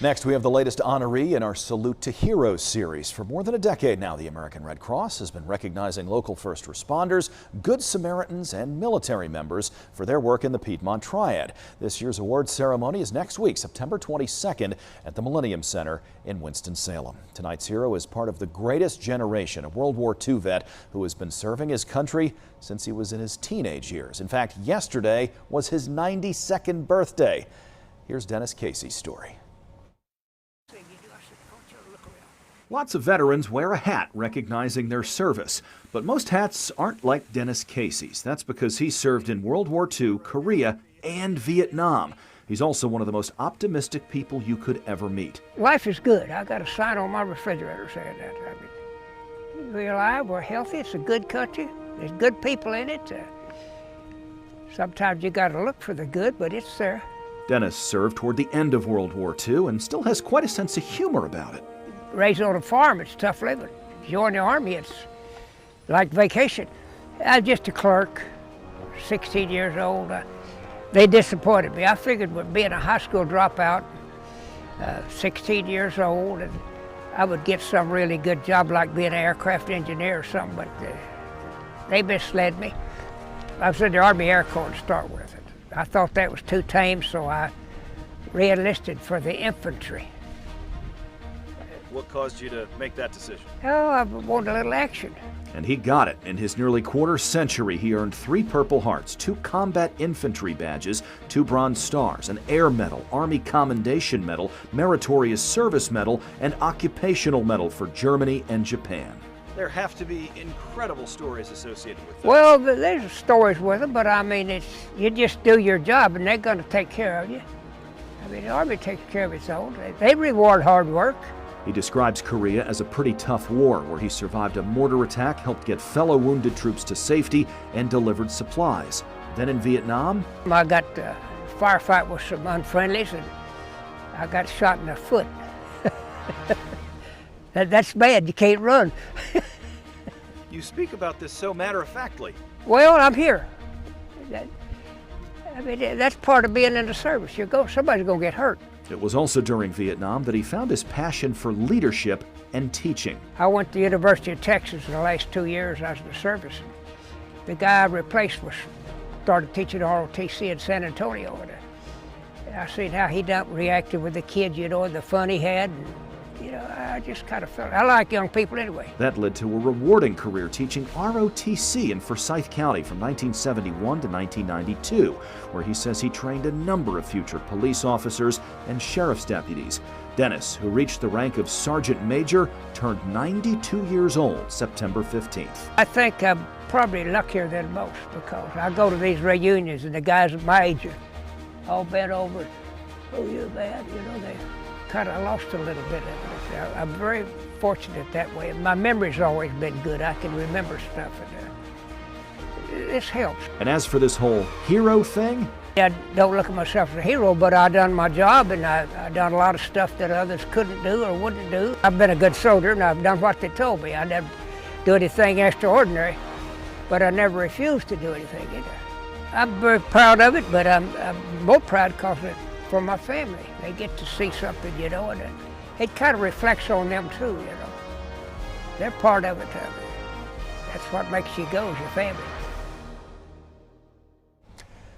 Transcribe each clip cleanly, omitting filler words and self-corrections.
Next, we have the latest honoree in our Salute to Heroes series. For more than a decade now, the American Red Cross has been recognizing local first responders, Good Samaritans, and military members for their work in the Piedmont Triad. This year's awards ceremony is next week, September 22nd, at the Millennium Center in Winston-Salem. Tonight's hero is part of the greatest generation, a World War II vet who has been serving his country since he was in his teenage years. In fact, yesterday was his 92nd birthday. Here's Dennis Casey's story. Lots of veterans wear a hat recognizing their service, but most hats aren't like Dennis Casey's. That's because he served in World War II, Korea, and Vietnam. He's also one of the most optimistic people you could ever meet. Life is good. I got a sign on my refrigerator saying that. We're alive, we're healthy, it's a good country, there's good people in it. Sometimes you got to look for the good, but it's there. Dennis served toward the end of World War II and still has quite a sense of humor about it. Raised on a farm, it's tough living. Join the Army, it's like vacation. I was just a clerk, 16 years old. They disappointed me. I figured with being a high school dropout, 16 years old, and I would get some really good job like being an aircraft engineer or something, but they misled me. I was in the Army Air Corps to start with. I thought that was too tame, so I re-enlisted for the infantry. What caused you to make that decision? Oh, I wanted a little action. And he got it. In his nearly quarter century, he earned 3 Purple Hearts, 2 Combat Infantry badges, 2 Bronze Stars, an Air Medal, Army Commendation Medal, Meritorious Service Medal, and Occupational Medal for Germany and Japan. There have to be incredible stories associated with that. Well, there's stories with them, but I mean, you just do your job and they're going to take care of you. I mean, the Army takes care of its own. They reward hard work. He describes Korea as a pretty tough war where he survived a mortar attack, helped get fellow wounded troops to safety, and delivered supplies. Then in Vietnam, I got a firefight with some unfriendlies and I got shot in the foot. That's bad, you can't run. You speak about this so matter-of-factly. Well, I'm here. I mean, that's part of being in the service. Somebody's going to get hurt. It was also during Vietnam that he found his passion for leadership and teaching. I went to the University of Texas in the last 2 years. I was in the service. The guy I replaced started teaching ROTC in San Antonio. And I seen how he reacted with the kids, and the fun he had. And, I just kind of felt, I like young people anyway. That led to a rewarding career teaching ROTC in Forsyth County from 1971 to 1992, where he says he trained a number of future police officers and sheriff's deputies. Dennis, who reached the rank of Sergeant Major, turned 92 years old September 15th. I think I'm probably luckier than most because I go to these reunions and the guys at my age are all bent over. Oh, you're bad, they kind of lost a little bit of it. I'm very fortunate that way. My memory's always been good. I can remember stuff, and this helps. And as for this whole hero thing, I don't look at myself as a hero, but I done my job, and I done a lot of stuff that others couldn't do or wouldn't do. I've been a good soldier, and I've done what they told me. I never do anything extraordinary, but I never refused to do anything either. I'm very proud of it, but I'm more proud because it's for my family. They get to see something, and it kind of reflects on them too, They're part of it. That's what makes you go, is your family.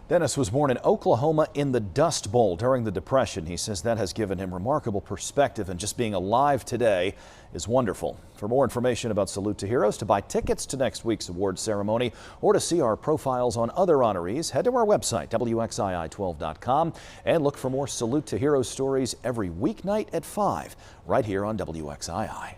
Dennis was born in Oklahoma in the Dust Bowl during the Depression. He says that has given him remarkable perspective, and just being alive today is wonderful. For more information about Salute to Heroes, to buy tickets to next week's award ceremony, or to see our profiles on other honorees, head to our website, WXII12.com, and look for more Salute to Heroes stories every weeknight at 5, right here on WXII.